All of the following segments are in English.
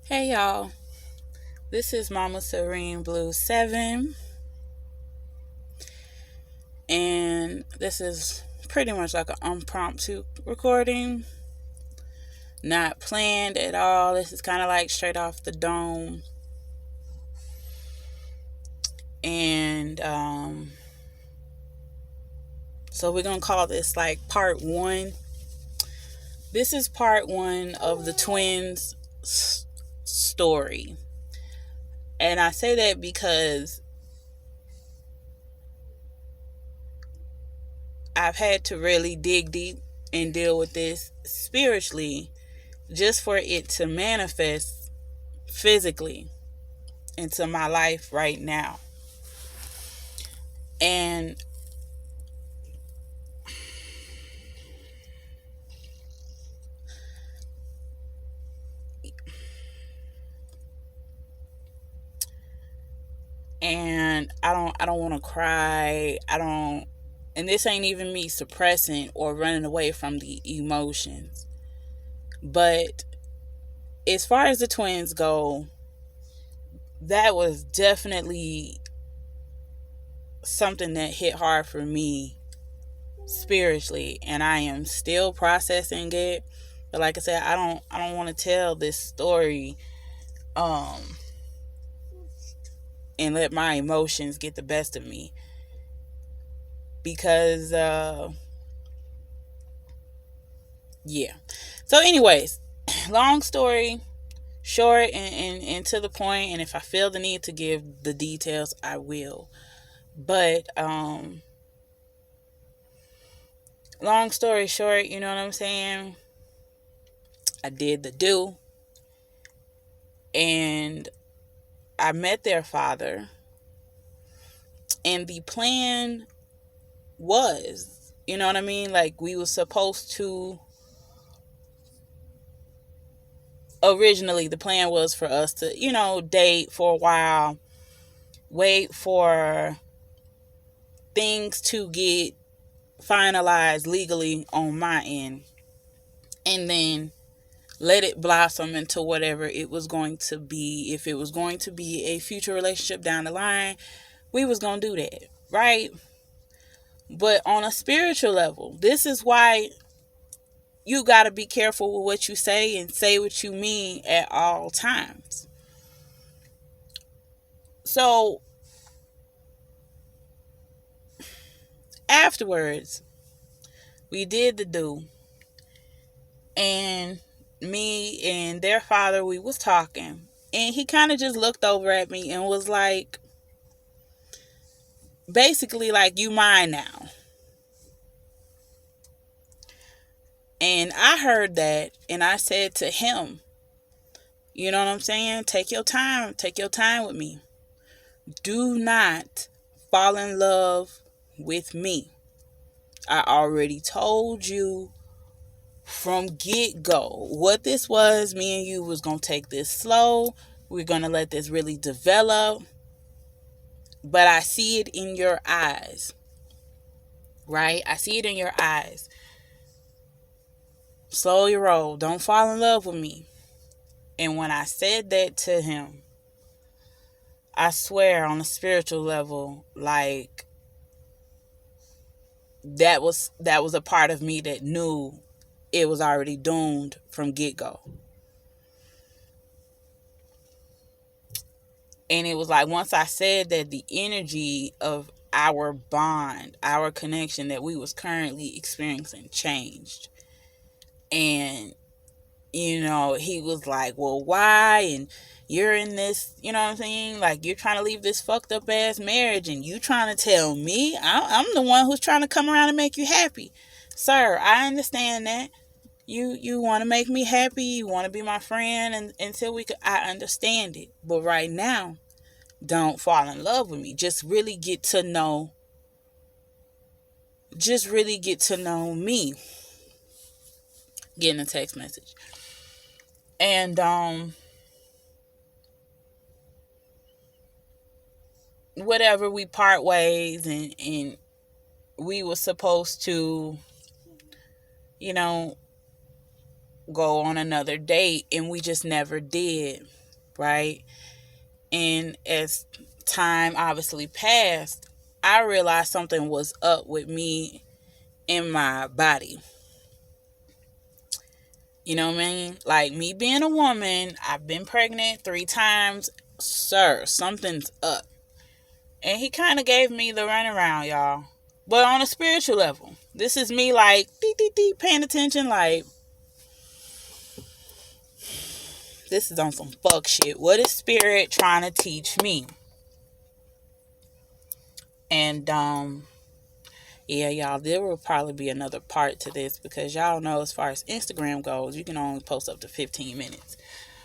Hey y'all, this is Mama Serene Blue 7, and this is pretty much like an impromptu recording, not planned at all. This is kind of like straight off the dome, and so we're gonna call this like part one. This is part one of the twins' story, and I say that because I've had to really dig deep and deal with this spiritually just for it to manifest physically into my life right now. And I don't want to cry. I don't And this ain't even me suppressing or running away from the emotions. But as far as the twins go, that was definitely something that hit hard for me spiritually, and I am still processing it. But like I said, I don't want to tell this story um and let my emotions get the best of me, because yeah. So anyways, long story short, and to the point, and if I feel the need to give the details, I will. But long story short, you know what I'm saying? I did the do, and I met their father, and the plan was, you know what I mean? Like, we were supposed to, originally, the plan was for us to, date for a while, wait for things to get finalized legally on my end, and then let it blossom into whatever it was going to be. If it was going to be a future relationship down the line, we was going to do that, right? But on a spiritual level, this is why you got to be careful with what you say and say what you mean at all times. So afterwards, we did the do, and me and their father, we was talking, and he kind of just looked over at me and was like, basically like, you mine now. And I heard that, and I said to him, you know what I'm saying? Take your time. Take your time with me. Do not fall in love with me. I already told you from get-go what this was. Me and you was going to take this slow. We're going to let this really develop. But I see it in your eyes, right? I see it in your eyes. Slow your roll. Don't fall in love with me. And when I said that to him, I swear, on a spiritual level, like, that was a part of me that knew it was already doomed from get-go. And it was like, once I said that, the energy of our bond, our connection that we was currently experiencing changed. And he was like, well, why? And you're in this, you know what I'm saying? Like, you're trying to leave this fucked up ass marriage, and you trying to tell me I'm the one who's trying to come around and make you happy. Sir, I understand that. You want to make me happy. You want to be my friend, and until I understand it. But right now, don't fall in love with me. Just really get to know me. Getting a text message. And whatever, we part ways, and we were supposed to you know, go on another date, and we just never did, right? And as time obviously passed, I realized something was up with me in my body. You know what I mean? Like, me being a woman, I've been pregnant 3 times. Sir, something's up. And he kind of gave me the runaround, y'all. But on a spiritual level, this is me like, dee, dee, dee, paying attention, like, this is on some fuck shit. What is spirit trying to teach me? And, yeah, y'all, there will probably be another part to this because y'all know as far as Instagram goes, you can only post up to 15 minutes.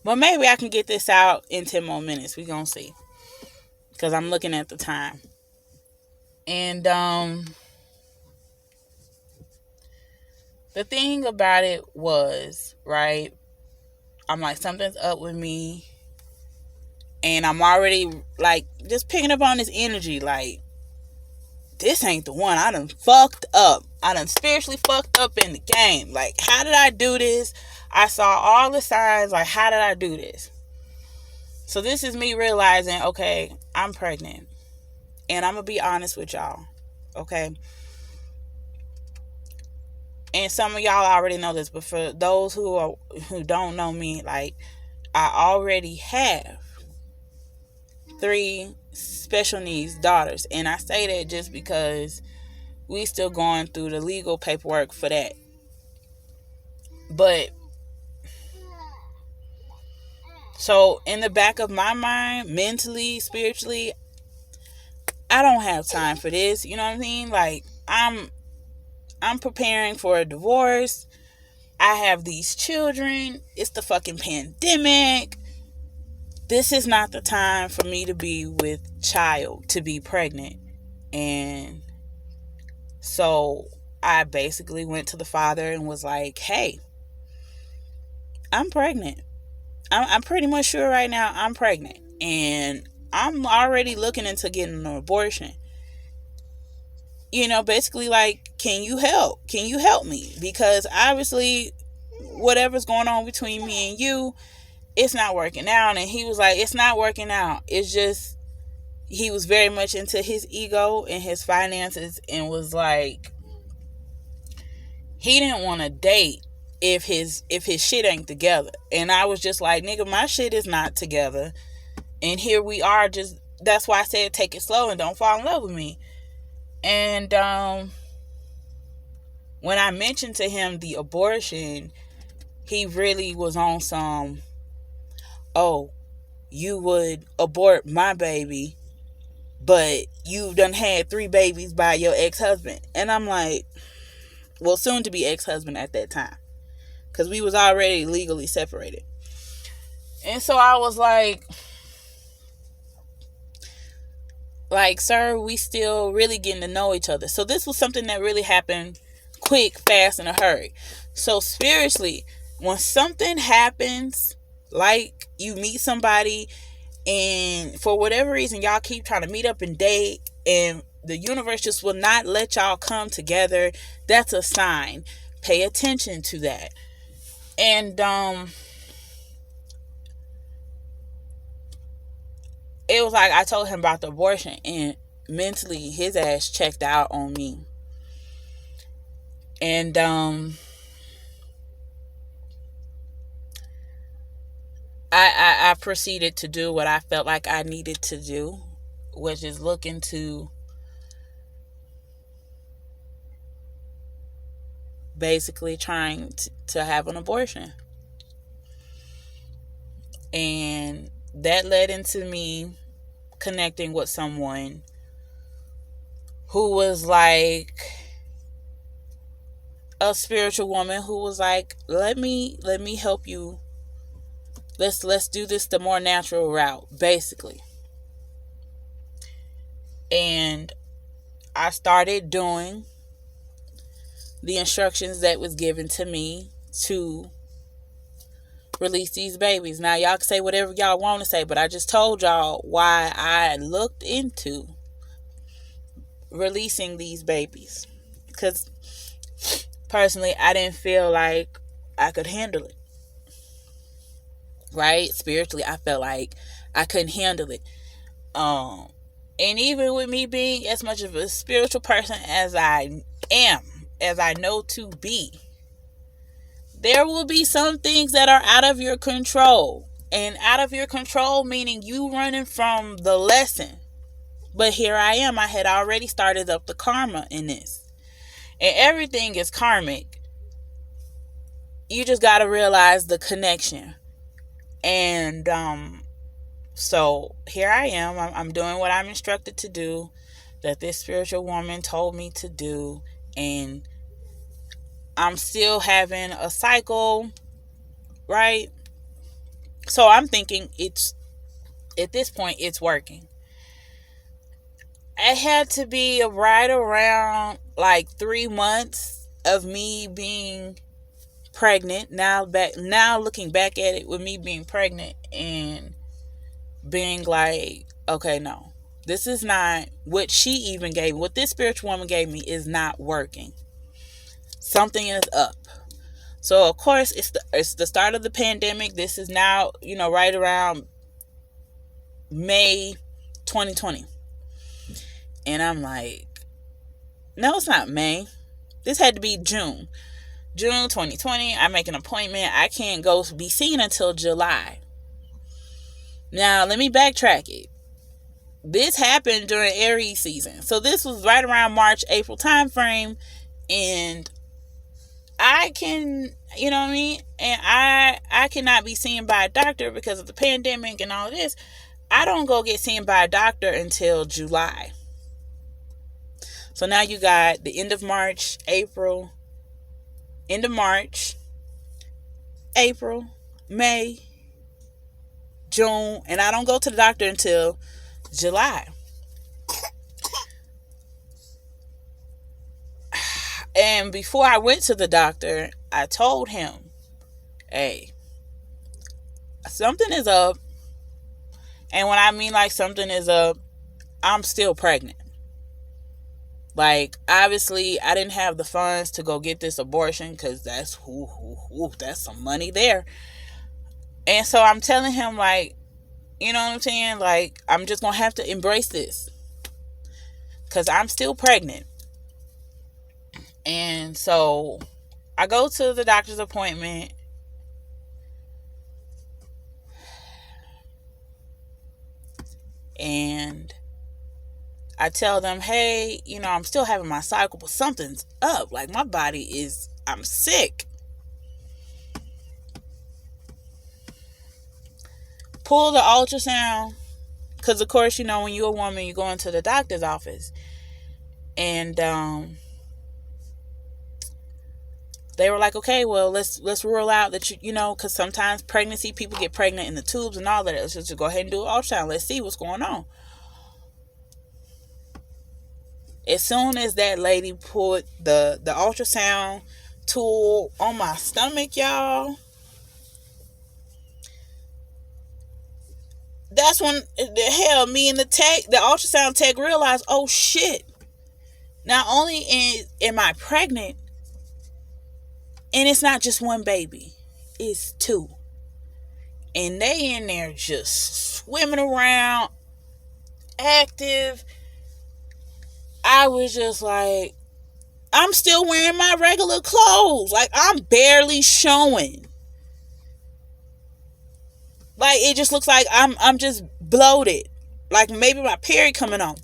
But maybe I can get this out in 10 more minutes. We gonna see. Because I'm looking at the time. And the thing about it was, right, I'm like, something's up with me. And I'm already, like, just picking up on this energy. Like, this ain't the one. I done fucked up. I done spiritually fucked up in the game. Like, how did I do this? I saw all the signs. Like, how did I do this? So this is me realizing, okay, I'm pregnant. And I'm going to be honest with y'all. Okay? And some of y'all already know this, but for those who don't know me, like, I already have 3 special needs daughters. And I say that just because we still going through the legal paperwork for that. But so in the back of my mind, mentally, spiritually, I don't have time for this. You know what I mean? Like, I'm preparing for a divorce. I have these children. It's the fucking pandemic. This is not the time for me to be with child, to be pregnant. And so I basically went to the father and was like, hey, I'm pregnant. I'm pretty much sure right now I'm pregnant. And I'm already looking into getting an abortion. You know, basically like, can you help? Can you help me? Because obviously whatever's going on between me and you, it's not working out. And he was like, it's not working out. It's just, he was very much into his ego and his finances and was like, he didn't want to date if his shit ain't together. And I was just like, nigga, my shit is not together. And here we are, just, that's why I said take it slow and don't fall in love with me. And when I mentioned to him the abortion, he really was on some, oh, you would abort my baby, but you done had 3 babies by your ex-husband. And I'm like, well, soon to be ex-husband at that time, because we was already legally separated. And so I was like, sir, we still really getting to know each other. So this was something that really happened quick, fast, in a hurry. So spiritually, when something happens, like you meet somebody and for whatever reason y'all keep trying to meet up and date and the universe just will not let y'all come together, that's a sign. Pay attention to that. And it was like I told him about the abortion, and mentally his ass checked out on me. And I proceeded to do what I felt like I needed to do, which is look into basically trying to have an abortion. And that led into me connecting with someone who was like a spiritual woman who was like, let me help you. Let's do this the more natural route, basically. And I started doing the instructions that was given to me to release these babies. Now, y'all can say whatever y'all want to say, but I just told y'all why I looked into releasing these babies. Because personally, I didn't feel like I could handle it. Right? Spiritually, I felt like I couldn't handle it. Um, and even with me being as much of a spiritual person as I am, as I know to be, there will be some things that are out of your control. And out of your control meaning you running from the lesson. But here I am. I had already started up the karma in this. And everything is karmic. You just got to realize the connection. And so here I am. I'm doing what I'm instructed to do, that this spiritual woman told me to do. And I'm still having a cycle, right? So I'm thinking it's, at this point, it's working. It had to be right around like 3 months of me being pregnant. Now looking back at it, with me being pregnant and being like, okay, no, this is not what she even gave. What this spiritual woman gave me is not working. Something is up. So of course it's the start of the pandemic. This is now, right around May 2020. And I'm like, no, it's not May. This had to be June 2020. I make an appointment. I can't go be seen until July. Now, let me backtrack it. This happened during Aries season. So this was right around March, April time frame. And I can, you know what I mean? And I cannot be seen by a doctor because of the pandemic and all of this. I don't go get seen by a doctor until July. So now you got the end of March, April, end of March, April, May, June, and I don't go to the doctor until July. And before I went to the doctor, I told him, hey, something is up. And when I mean like something is up, I'm still pregnant. Like, obviously, I didn't have the funds to go get this abortion because that's that's some money there. And so I'm telling him, like, you know what I'm saying? Like, I'm just going to have to embrace this because I'm still pregnant. And so I go to the doctor's appointment. And I tell them, hey, I'm still having my cycle, but something's up. Like, my body is, I'm sick. Pull the ultrasound. Because, of course, when you're a woman, you go into the doctor's office. And they were like, okay, well, let's rule out that, because sometimes pregnancy, people get pregnant in the tubes and all that. Let's just go ahead and do an ultrasound. Let's see what's going on. As soon as that lady put the ultrasound tool on my stomach, y'all, that's when the hell me and the ultrasound tech realized, oh shit. Not only am I pregnant, and it's not just one baby, it's two. And they in there just swimming around, active. I was just like, I'm still wearing my regular clothes. Like, I'm barely showing. Like, it just looks like I'm just bloated. Like, maybe my period coming on.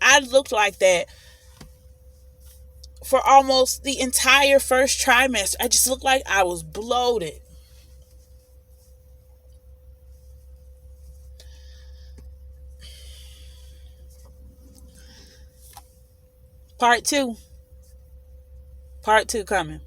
I looked like that for almost the entire first trimester. I just looked like I was bloated. Part two coming.